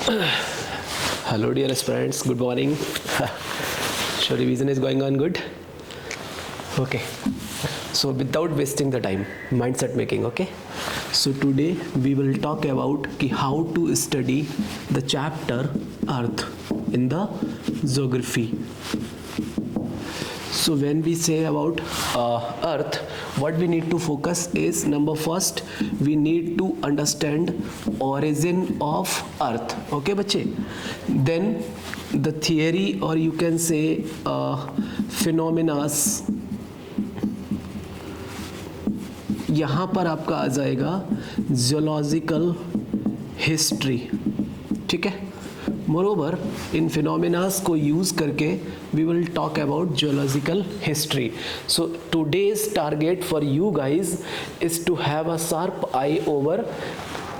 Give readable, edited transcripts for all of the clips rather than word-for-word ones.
Hello dear aspirants, good morning. So revision is going on good? Okay. So without wasting the time, mindset making, okay? So today we will talk about how to study the chapter Earth in the geography. So when we say about Earth, what we need to focus is number first, we need to understand origin of Earth. Okay, बच्चे? Then the theory or you can say phenomena. यहाँ पर आपका आ जाएगा geological history. ठीक है. Moreover इन phenomenas को use करके we will talk about geological history. So today's target for you guys is to have a sharp eye over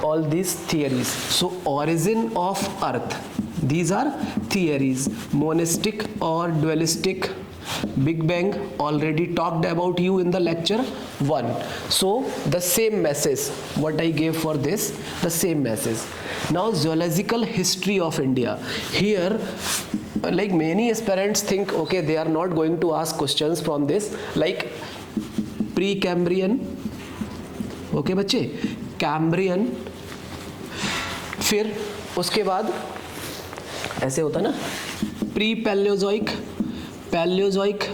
all these theories. So origin of Earth, these are theories. Monistic or dualistic, Big Bang already talked about you in the lecture 1. So the same message what I gave for this, the same message. Now geological history of India. Here like many aspirants think okay they are not going to ask questions from this like pre-Cambrian, okay बच्चे, Cambrian, फिर उसके बाद ऐसे होता ना pre-Paleozoic, Paleozoic,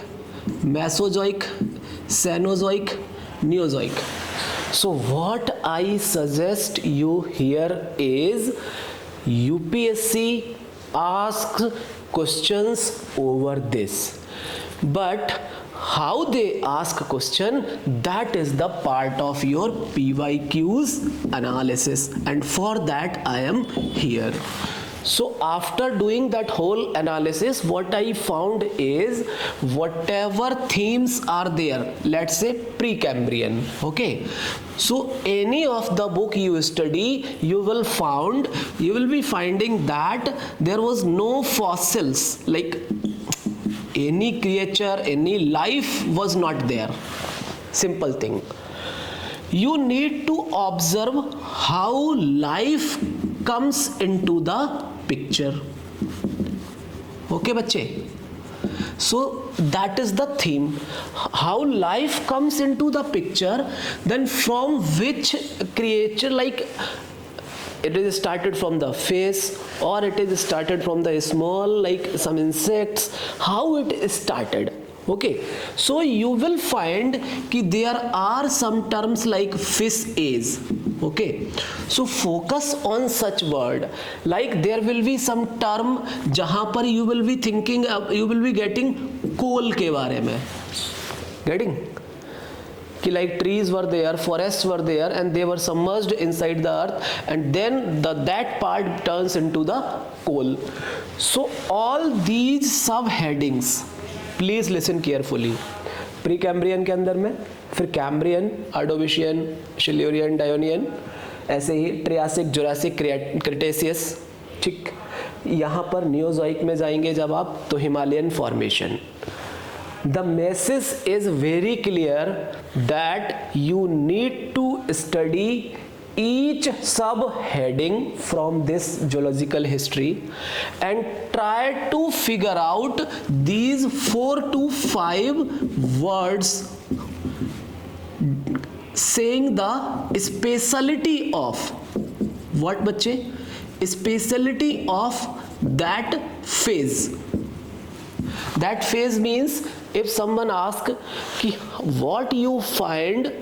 Mesozoic, Cenozoic, Neozoic. So what I suggest you here is UPSC asks questions over this, but how they ask question, that is the part of your PYQs analysis, and for that I am here. So after doing that whole analysis, what I found is whatever themes are there, let's say pre-Cambrian, okay, so any of the book you study, you will be finding that there was no fossils, like any creature, any life was not there. Simple thing. You need to observe how life comes into the picture. Okay, बच्चे? So that is the theme. How life comes into the picture, then from which creature, like it is started from the face or it is started from the small like some insects, how it is started. Okay, so you will find कि there are some terms like fish age. Okay, so focus on such word. Like there will be some term जहाँ पर you will be thinking, you will be getting coal के बारे में, getting कि like trees were there, forests were there, and they were submerged inside the earth, and then that part turns into the coal. So all these subheadings, please listen carefully. Pre Cambrian के अंदर में फिर Cambrian, अर्डोविशियन, Silurian, डायोनियन, ऐसे ही Triassic, Jurassic, Cretaceous. ठीक, यहाँ पर Neozoic में जाएंगे जब आप तो Himalayan formation. The message is very clear that you need to study each subheading from this geological history and try to figure out these 4 to 5 words saying the speciality of what बच्चे, speciality of that phase. That phase means if someone asks कि what you find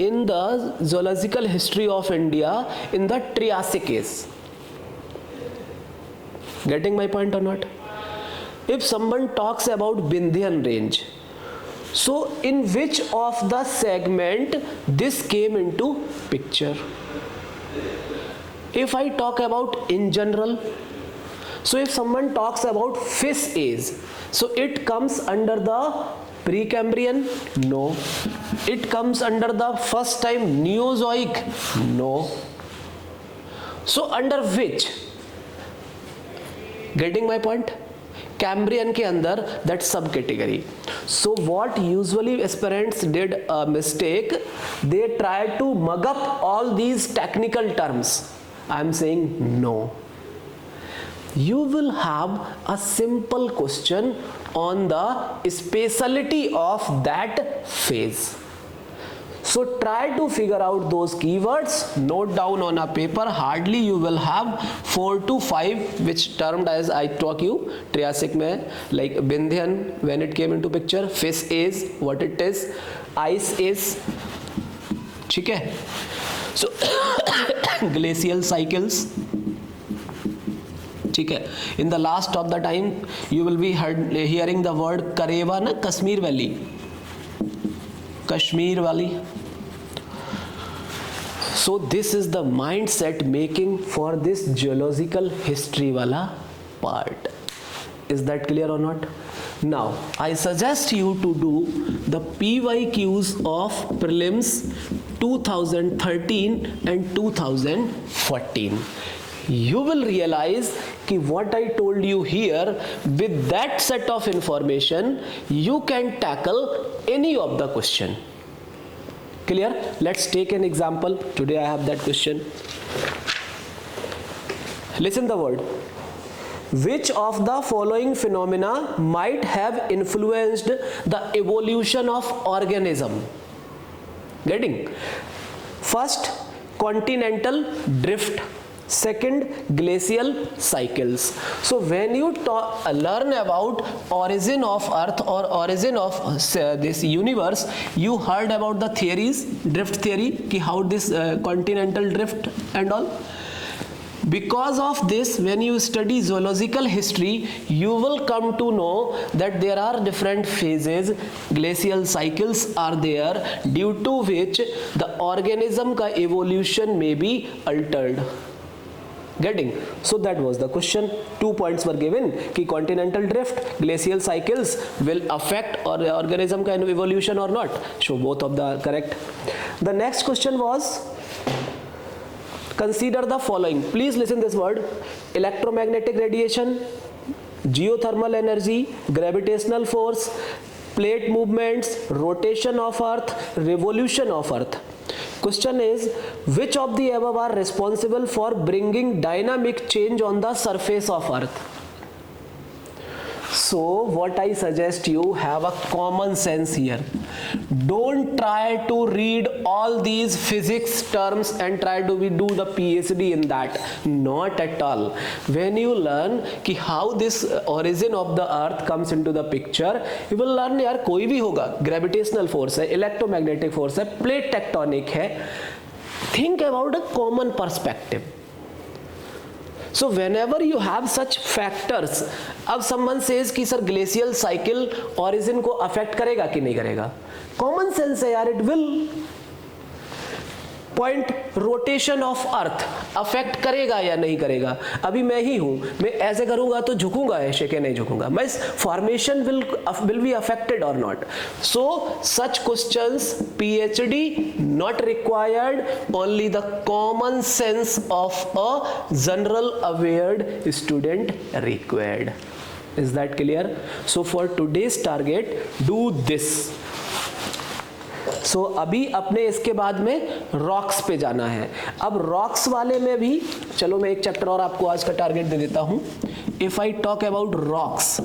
in the geological history of India in the Triassic age. Getting my point or not? If someone talks about Vindhyan range, so in which of the segment this came into picture? If I talk about in general, so if someone talks about fish age, so it comes under the pre-Cambrian? No. It comes under the first time Neozoic? No. So under which? Getting my point? Cambrian के अंदर that subcategory. So what usually aspirants did a mistake, they tried to mug up all these technical terms. I am saying no. you will have a simple question on the speciality of that phase. So try to figure out those keywords, note down on a paper. Hardly you will have 4 to 5 which termed as I talk you Triassic में, like Vindhyan when it came into picture, fish is what it is, ice is, ठीक है. So glacial cycles, ठीक है. In the last of the time you will be hearing the word Karewa ना, Kashmir Valley, Kashmir Valley. So this is the mindset making for this geological history wala part. Is that clear or not? Now I suggest you to do the PYQs of prelims 2013 and 2014. You will realize कि what I told you here, with that set of information you can tackle any of the question. Clear? Let's take an example. Today I have that question. Listen the word. Which of the following phenomena might have influenced the evolution of organism? Getting? First, continental drift. Second, glacial cycles. So when you learn about origin of earth or origin of this universe, you heard about the theories, drift theory, ki how this continental drift and all. Because of this, when you study zoological history, you will come to know that there are different phases, glacial cycles are there, due to which the organism ka evolution may be altered. Getting? So that was the question. 2 points were given कि continental drift, glacial cycles will affect or organism kind of evolution or not. So both of the correct. The next question was, consider the following. Please listen this word: electromagnetic radiation, geothermal energy, gravitational force, plate movements, rotation of earth, revolution of earth. Question is, which of the above are responsible for bringing dynamic change on the surface of earth? So what I suggest you have a common sense here. Don't try to read all these physics terms and try to do the PhD in that. Not at all. When you learn कि how this origin of the earth comes into the picture, you will learn यार कोई भी होगा, gravitational force है, electromagnetic force है, plate tectonic है. Think about a common perspective. So whenever you have such factors, अब someone says कि sir glacial cycle origin को affect करेगा कि नहीं करेगा? Common sense है यार, it will. Point, rotation of earth affect करेगा या नहीं करेगा? अभी मैं ही हूँ, मैं ऐसे करूँगा तो झुकूंगा ऐसे के नहीं झुकूंगा? मैं formation will be affected or not? So such questions PhD not required, only the common sense of a general aware student required. Is that clear? So for today's target, do this. सो अभी अपने इसके बाद में rocks पे जाना है. अब rocks वाले में भी चलो मैं एक चैप्टर और आपको आज का टारगेट दे देता हूं. If I talk about rocks,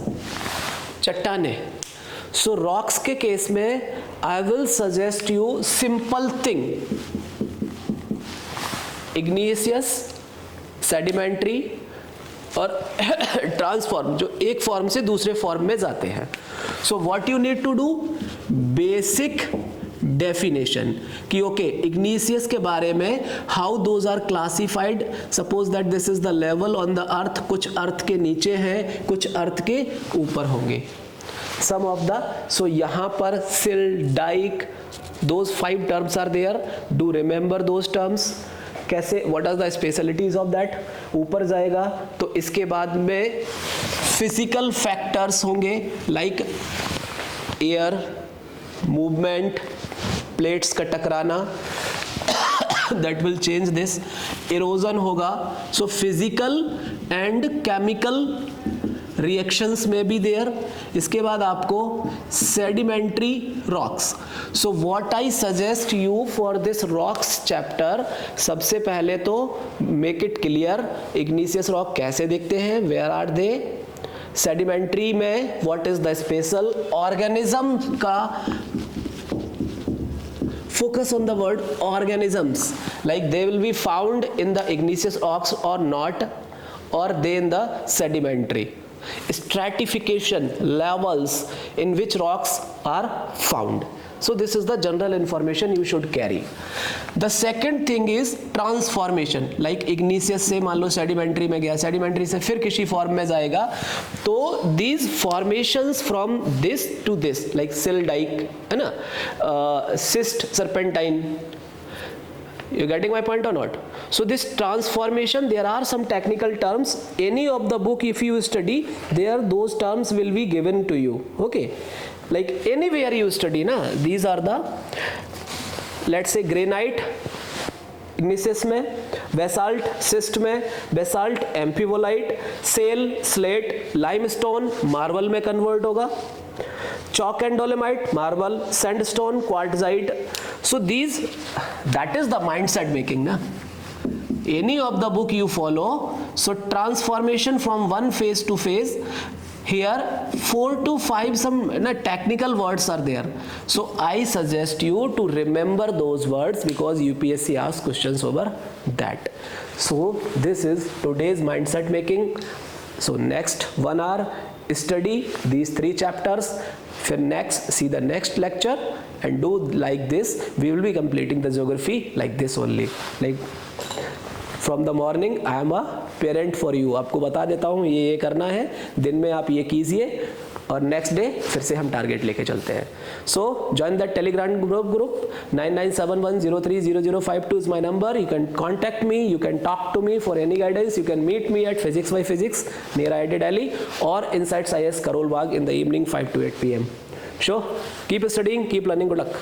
चट्टाने, सो रॉक्स के केस में I will suggest you simple thing: igneous, sedimentary और ट्रांसफॉर्म, जो एक फॉर्म से दूसरे फॉर्म में जाते हैं. So what you need to do, basic definition कि ओके इग्निशियस के बारे में how those are classified. Suppose that this is the level on the earth, कुछ अर्थ के नीचे हैं, कुछ अर्थ के ऊपर होंगे. सम ऑफ द, सो यहां पर sill, dyke, those 5 terms are there. Do remember those terms. कैसे, what are the specialities of that. ऊपर जाएगा तो इसके बाद में फिजिकल फैक्टर्स होंगे लाइक एयर मूवमेंट, प्लेट्स का टकराना, that will change this. Erosion होगा. So physical and chemical reactions में बी देयर, इसके बाद आपको sedimentary rocks. So what I suggest you for this rocks chapter, सबसे पहले तो make it clear igneous rock कैसे दिखते हैं, वेयर आर दे. सेडिमेंट्री में what is the special organism का, focus on the word organisms, like they will be found in the igneous rocks or not, or they in the sedimentary. Stratification levels in which rocks are found. So this is the general information you should carry. The second thing is transformation, like igneous से मान लो sedimentary में गया, sedimentary से फिर किसी form में जाएगा, तो these formations from this to this, like sill dike है ना, schist serpentine. You getting my point or not? So this transformation, there are some technical terms. Any of the book if you study, there those terms will be given to you. Okay, like anywhere you study na, these are the, let's say granite igneous में, basalt schist में, basalt amphibolite, shale slate, limestone marble में convert होगा, chalk and dolomite marble, sandstone quartzite. So these, that is the mindset making na. Any of the book you follow, so transformation from one phase to phase, here 4 to 5 some technical words are there. So I suggest you to remember those words because UPSC asks questions over that. So this is today's mindset making. So next 1 hour study these 3 chapters. For next, see the next lecture and do like this. We will be completing the geography like this only. Like from the morning I am a parent for you. आपको बता देता हूँ ये करना है, दिन में आप ये कीजिए और नेक्स्ट डे फिर से हम टारगेट लेके चलते हैं. सो join that Telegram group 9971030052 is my number. You can contact me, you can talk to me for any guidance. You can meet me at Physics by Physics near IIT Delhi or Insights IS Karol Bagh in the evening 5 to 8 PM. Sure, keep studying, keep learning. Good luck.